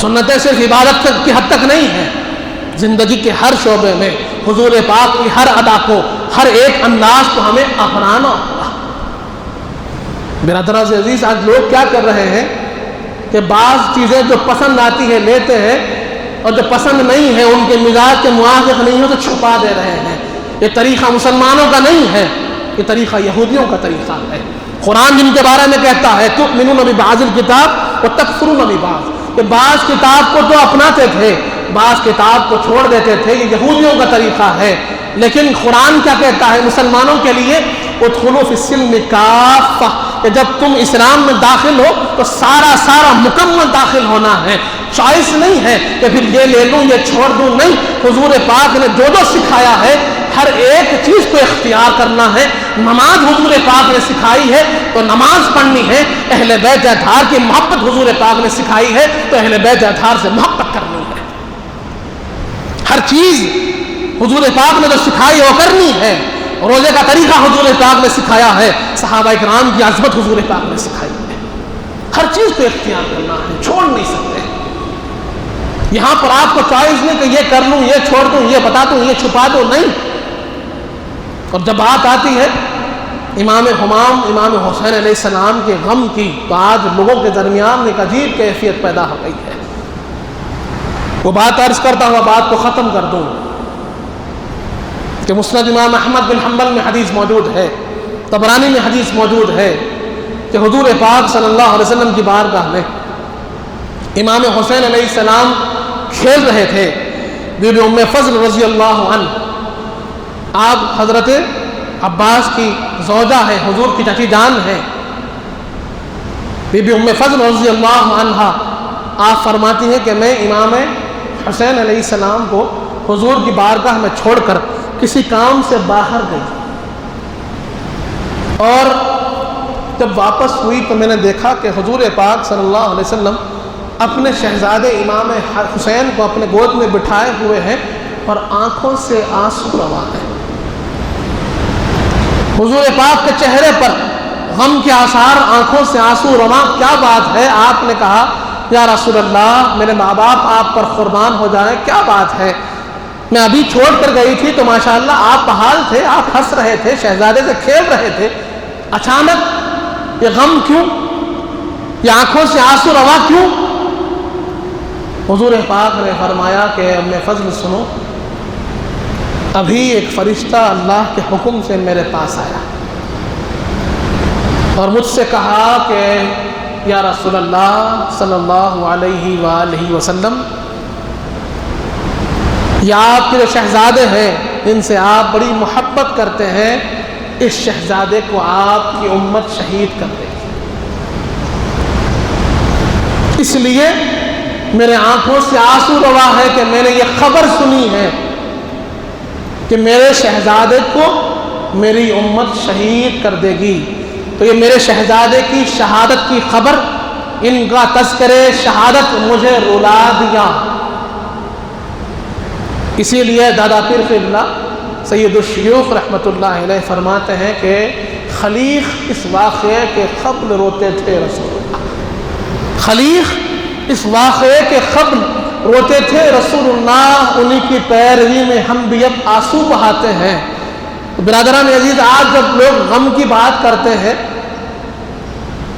A: سنتیں صرف عبادت کی حد تک نہیں ہیں، زندگی کے ہر شعبے میں حضور پاک کی ہر ادا کو، ہر ایک انداز کو ہمیں اپنانا ہوگا۔ برادران عزیز، آج لوگ کیا کر رہے ہیں کہ بعض چیزیں جو پسند آتی ہیں لیتے ہیں اور جو پسند نہیں ہے، ان کے مزاج کے موافق نہیں ہو تو چھپا دے رہے ہیں۔ یہ طریقہ مسلمانوں کا نہیں ہے، یہ طریقہ یہودیوں کا طریقہ ہے۔ قرآن جن کے بارے میں کہتا ہے تؤمنون ببعض الکتاب وتکفرون ببعض، کہ بعض کتاب کو تو اپناتے تھے، بعض کتاب کو چھوڑ دیتے تھے، یہ یہودیوں کا طریقہ ہے۔ لیکن قرآن کیا کہتا ہے مسلمانوں کے لیے؟ ادخلوا فی السلم کافہ، کہ جب تم اسلام میں داخل ہو تو سارا مکمل داخل ہونا ہے، چوائس نہیں ہے کہ پھر یہ لے لوں یہ چھوڑ دوں، نہیں، حضور پاک نے جو سکھایا ہے ہر ایک چیز کو اختیار کرنا ہے۔ نماز حضور پاک نے سکھائی ہے تو نماز پڑھنی ہے، اہل بیت اطہار کی محبت حضور پاک نے سکھائی ہے تو اہل بیت اطہار سے محبت کرنی ہے۔ ہر چیز حضور پاک نے جو سکھائی وہ کرنی ہے۔ روزے کا طریقہ حضور پاک نے سکھایا ہے، صحابہ کرام کی عظمت حضور پاک نے سکھائی ہے۔ ہر چیز کو اختیار کرنا ہے، چھوڑ نہیں سکتے۔ یہاں پر آپ کو چوائس نہیں کہ یہ کر لوں یہ چھوڑ دوں، یہ بتا دوں یہ چھپا دوں، نہیں۔ اور جب بات آتی ہے امام حمام امام حسین علیہ السلام کے غم کی، تو آج لوگوں کے درمیان ایک عجیب کیفیت پیدا ہو گئی ہے۔ وہ بات عرض کرتا ہوا بات کو ختم کر دوں کہ مسند امام احمد بن حنبل میں حدیث موجود ہے، طبرانی میں حدیث موجود ہے کہ حضور پاک صلی اللہ علیہ وسلم کی بارگاہ میں امام حسین علیہ السلام کھیل رہے تھے۔ بی بی ام فضل رضی اللہ عنہ، آپ حضرت عباس کی زوجہ ہے، حضور کی چچی جان ہے، بی بی ام فضل رضی اللہ عنہ آپ فرماتی ہیں کہ میں امام حسین علیہ السلام کو حضور کی بارگاہ میں چھوڑ کر کسی کام سے باہر گئی، اور جب واپس ہوئی تو میں نے دیکھا کہ حضور پاک صلی اللہ علیہ وسلم اپنے شہزادے امام حسین کو اپنے گود میں بٹھائے ہوئے ہیں اور آنکھوں سے آنسو رواں ہیں۔ حضور پاک کے چہرے پر غم کے آثار، آنکھوں سے آنسو رواں، کیا بات ہے؟ آپ نے کہا یا رسول اللہ میرے ماں باپ آپ پر قربان ہو جائیں، کیا بات ہے؟ میں ابھی چھوڑ کر گئی تھی تو ماشاءاللہ آپ بحال تھے، آپ ہنس رہے تھے، شہزادے سے کھیل رہے تھے، اچانک یہ غم کیوں؟ یہ آنکھوں سے آنسو رواں کیوں؟ حضور پاک نے فرمایا کہ ام فضل سنو، ابھی ایک فرشتہ اللہ کے حکم سے میرے پاس آیا اور مجھ سے کہا کہ یا رسول اللہ صلی اللہ علیہ وآلہ وسلم، یا آپ کے جو شہزادے ہیں جن سے آپ بڑی محبت کرتے ہیں، اس شہزادے کو آپ کی امت شہید کر دے گی، اس لیے میرے آنکھوں سے آنسو رواں ہے کہ میں نے یہ خبر سنی ہے کہ میرے شہزادے کو میری امت شہید کر دے گی۔ تو یہ میرے شہزادے کی شہادت کی خبر، ان کا تذکرے شہادت مجھے رلا دیا۔ اسی لیے دادا پیر قبلہ سید الشیوخ رحمۃ اللہ علیہ فرماتے ہیں کہ خلیق اس واقعے کے قبل روتے تھے رسول اللہ، خلیق اس واقعے کے قبل روتے تھے رسول اللہ، انہی کی پیروی میں ہم بھی اب آنسو بہاتے ہیں۔ برادران عزیز، آج جب لوگ غم کی بات کرتے ہیں،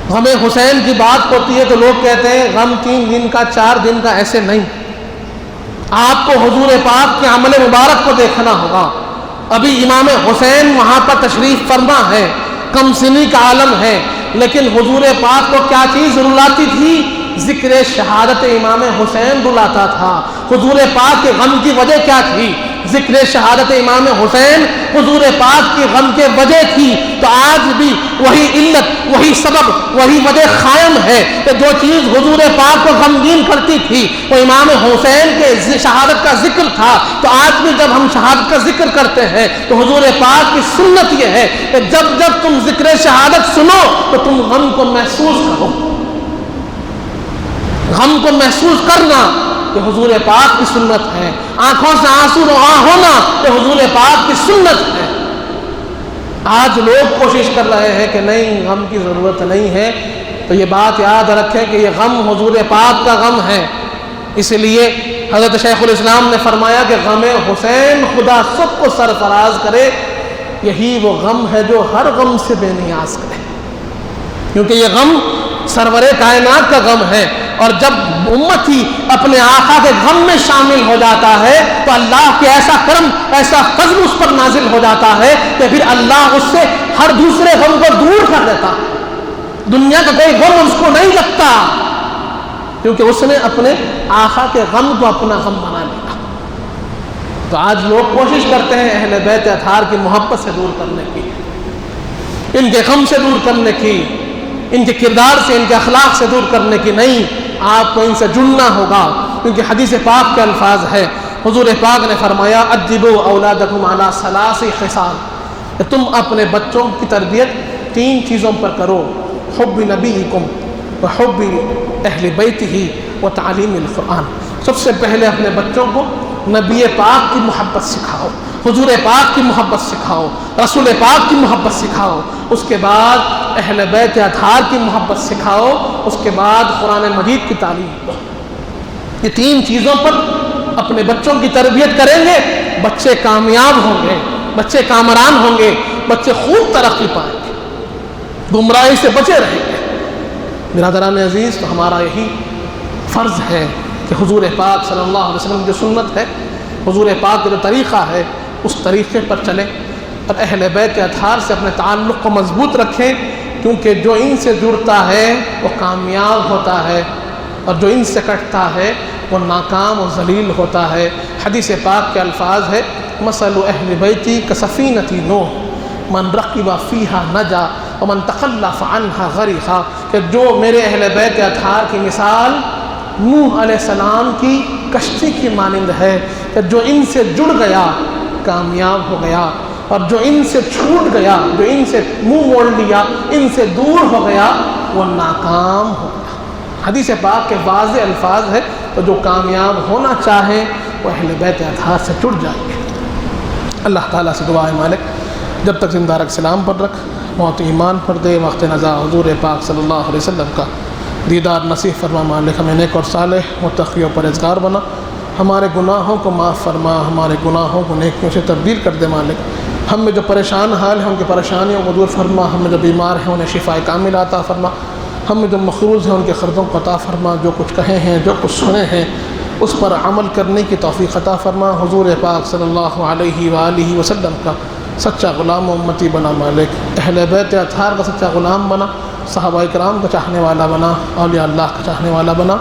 A: غم حسین کی بات ہوتی ہے، تو لوگ کہتے ہیں غم 3 دن کا 4 دن کا، ایسے نہیں۔ آپ کو حضور پاک کے عمل مبارک کو دیکھنا ہوگا۔ ابھی امام حسین وہاں پر تشریف فرما ہے، کم سنی کا عالم ہے، لیکن حضور پاک کو کیا چیز رلاتی تھی؟ ذکر شہادت امام حسین رلاتا تھا۔ حضور پاک کے غم کی وجہ کیا تھی؟ ذکر شہادت امام حسین حضور پاک کی غم کے وجہ تھی۔ تو آج بھی وہی علت، وہی سبب، وہی وجہ قائم ہے کہ جو چیز حضور پاک کو غمگین کرتی تھی وہ امام حسین کے شہادت کا ذکر تھا۔ تو آج بھی جب ہم شہادت کا ذکر کرتے ہیں تو حضور پاک کی سنت یہ ہے کہ جب جب تم ذکر شہادت سنو تو تم غم کو محسوس کرو، غم کو محسوس کرنا کہ حضور پاک کی سنت ہے، آنکھوں سے آنسو رواں ہونا کہ حضور پاک کی سنت ہے۔ آج لوگ کوشش کر رہے ہیں کہ نہیں غم کی ضرورت نہیں ہے، تو یہ بات یاد رکھیں کہ یہ غم حضور پاک کا غم ہے۔ اس لیے حضرت شیخ الاسلام نے فرمایا کہ غم حسین خدا سب کو سرفراز کرے، یہی وہ غم ہے جو ہر غم سے بے نیاز کرے، کیونکہ یہ غم سرور کائنات کا غم ہے، اور جب امتی اپنے آقا کے غم میں شامل ہو جاتا ہے تو اللہ کے ایسا کرم، ایسا فضل اس پر نازل ہو جاتا ہے کہ پھر اللہ اس سے ہر دوسرے غم کو دور کر دیتا۔ دنیا کا کوئی غم اس کو نہیں لگتا، کیونکہ اس نے اپنے آقا کے غم کو اپنا غم بنا لیا۔ تو آج لوگ کوشش کرتے ہیں اہل بیت اطہار کی محبت سے دور کرنے کی، ان کے غم سے دور کرنے کی، ان کے کردار سے، ان کے اخلاق سے دور کرنے کی۔ نہیں، آپ کو ان سے جڑنا ہوگا، کیونکہ حدیث پاک کے الفاظ ہے، حضور پاک نے فرمایا اجبوا اولادکم علی 3 خصال، کہ تم اپنے بچوں کی تربیت 3 چیزوں پر کرو: حب نبیکم وحب اہل بیتہ وتعلیم القرآن۔ سب سے پہلے اپنے بچوں کو نبی پاک کی محبت سکھاؤ، حضور پاک کی محبت سکھاؤ، رسول پاک کی محبت سکھاؤ، اس کے بعد اہل بیت اطہار کی محبت سکھاؤ، اس کے بعد قرآن مجید کی تعلیم دو۔ یہ 3 چیزوں پر اپنے بچوں کی تربیت کریں گے، بچے کامیاب ہوں گے، بچے کامران ہوں گے، بچے خوب ترقی پائیں گے۔ گمراہی سے بچے رہیں گے۔ برادران عزیز، تو ہمارا یہی فرض ہے کہ حضور پاک صلی اللہ علیہ وسلم کی جو سنت ہے، حضور پاک کا جو طریقہ ہے، اس طریقے پر چلیں اور اہل بیت اطہار سے اپنے تعلق کو مضبوط رکھیں، کیونکہ جو ان سے جڑتا ہے وہ کامیاب ہوتا ہے اور جو ان سے کٹتا ہے وہ ناکام و ذلیل ہوتا ہے۔ حدیث پاک کے الفاظ ہے مثل اہل بیتی کسفینۃ نوح من رکب فیہا نجا ومن تخلف عنہا غرقا، کہ جو میرے اہل بیت اطہار کی مثال نوح علیہ السلام کی کشتی کی مانند ہے کہ جو ان سے جڑ گیا کامیاب ہو گیا، اور جو ان سے چھوٹ گیا، جو ان سے منہ موڑ لیا، ان سے دور ہو گیا، وہ ناکام ہو گیا۔ حدیث پاک کے واضح الفاظ ہے، تو جو کامیاب ہونا چاہے وہ اہل بیت اطہار سے جڑ جائیں گے۔ اللہ تعالیٰ سے دعا ہے مالک جب تک زندہ رکھ، سلام پر رکھ، موت ایمان پر دے، وقت نزا حضور پاک صلی اللہ علیہ وسلم کا دیدار نصیب فرما مالک، ہمیں نیک اور صالح متقی و پرہیزگار بنا، ہمارے گناہوں کو معاف فرما، ہمارے گناہوں کو نیکیوں سے تبدیل کر دے مالک، ہم میں جو پریشان حال ہیں ان کی پریشانیوں کو دور فرما، ہم میں جو بیمار ہیں انہیں شفاء کامل عطا فرما، ہم میں جو مقروض ہیں ان کے قرضوں کو عطا فرما، جو کچھ کہے ہیں جو کچھ سنے ہیں اس پر عمل کرنے کی توفیق عطا فرما، حضور پاک صلی اللہ علیہ وآلہ وسلم کا سچا غلام و امتی بنا مالک، اہل بیت اطہار کا سچا غلام بنا، صحابہ کرام کا چاہنے والا بنا، اولیاء اللہ کا چاہنے والا بنا،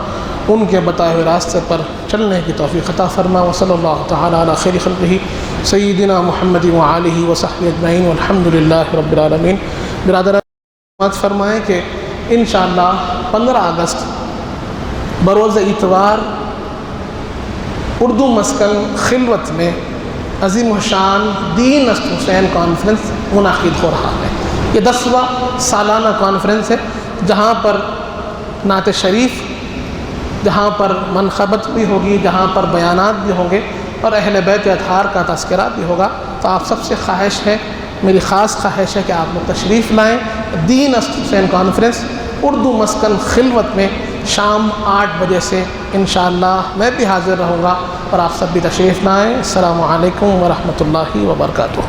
A: ان کے بتائے ہوئے راستے پر چلنے کی توفیق عطا فرما۔ وصلی اللہ تعالی علی خیر خلقہ سیدنا محمد وآلہ وصحبہ اجمعین والحمد للہ رب العالمین۔ برادران فرمائیں کہ انشاءاللہ 15 اگست بروز اتوار اردو مسکن خلوت میں عظیم الشان دین است حسین کانفرنس منعقد ہو رہا ہے۔ یہ 10واں سالانہ کانفرنس ہے، جہاں پر نعت شریف، جہاں پر منقبت بھی ہوگی، جہاں پر بیانات بھی ہوں گے اور اہل بیت اطہار کا تذکرہ بھی ہوگا۔ تو آپ سب سے خواہش ہے، میری خاص خواہش ہے کہ آپ لوگ تشریف لائیں۔ دین است حسین کانفرنس اردو مسکن خلوت میں شام 8 بجے سے انشاءاللہ میں بھی حاضر رہوں گا اور آپ سب بھی تشریف لائیں۔ السلام علیکم ورحمۃ اللہ وبرکاتہ۔